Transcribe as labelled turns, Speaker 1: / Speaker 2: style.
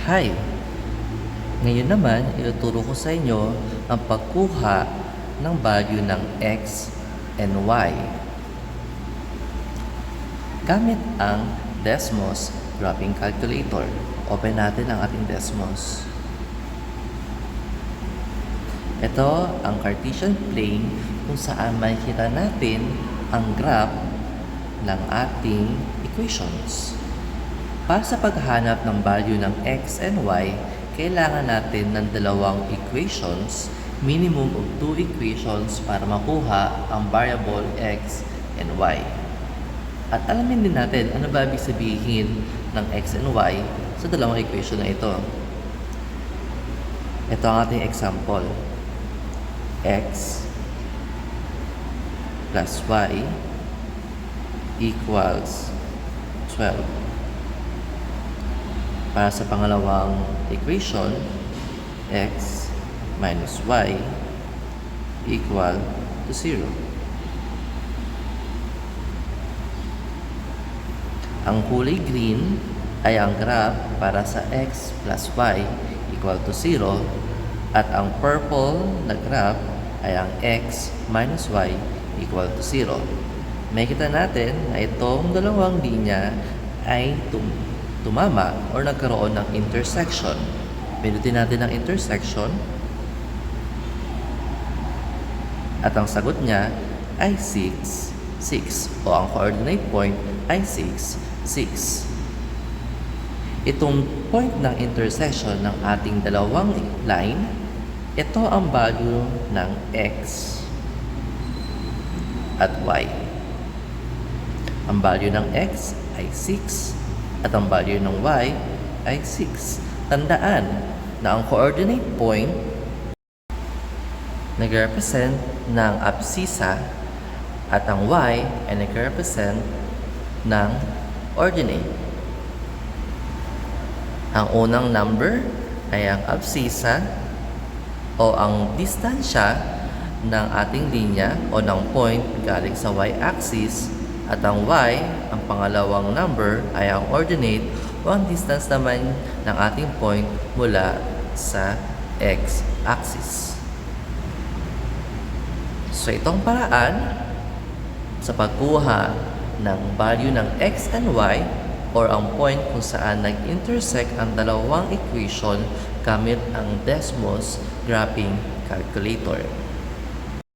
Speaker 1: Hi! Ngayon naman, ituturo ko sa inyo ang pagkuha ng value ng x and y gamit ang Desmos Graphing Calculator. Open natin ang ating Desmos. Ito ang Cartesian plane kung saan makikita natin ang graph ng ating equations. Para sa paghahanap ng value ng x and y, kailangan natin ng dalawang equations, minimum of 2 equations para makuha ang variable x and y. At alamin din natin ano ba ibig sabihin ng x and y sa dalawang equation na ito. Ito ang ating example. X plus y equals 12. Para sa pangalawang equation, x minus y equal to 0. Ang kulay green ay ang graph para sa x plus y equal to 0 at ang purple na graph ay ang x minus y equal to 0. Makikita natin na itong dalawang linya ay tumama or nagkaroon ng intersection. Pinutin natin ang intersection at ang sagot niya ay 6, 6 o ang coordinate point ay 6, 6. Itong point ng intersection ng ating dalawang line, ito ang value ng x at y. Ang value ng x ay 6 at ang value ng y ay 6. Tandaan na ang coordinate point nag-represent ng abscissa at ang y ay nag-represent ng ordinate. Ang unang number ay ang abscissa o ang distansya ng ating linya o ng point galing sa y-axis at ang y, ang pangalawang number ay ang ordinate o ang distance naman ng ating point mula sa x-axis. So itong paraan sa pagkuha ng value ng x and y or ang point kung saan nag-intersect ang dalawang equation gamit ang Desmos Graphing Calculator.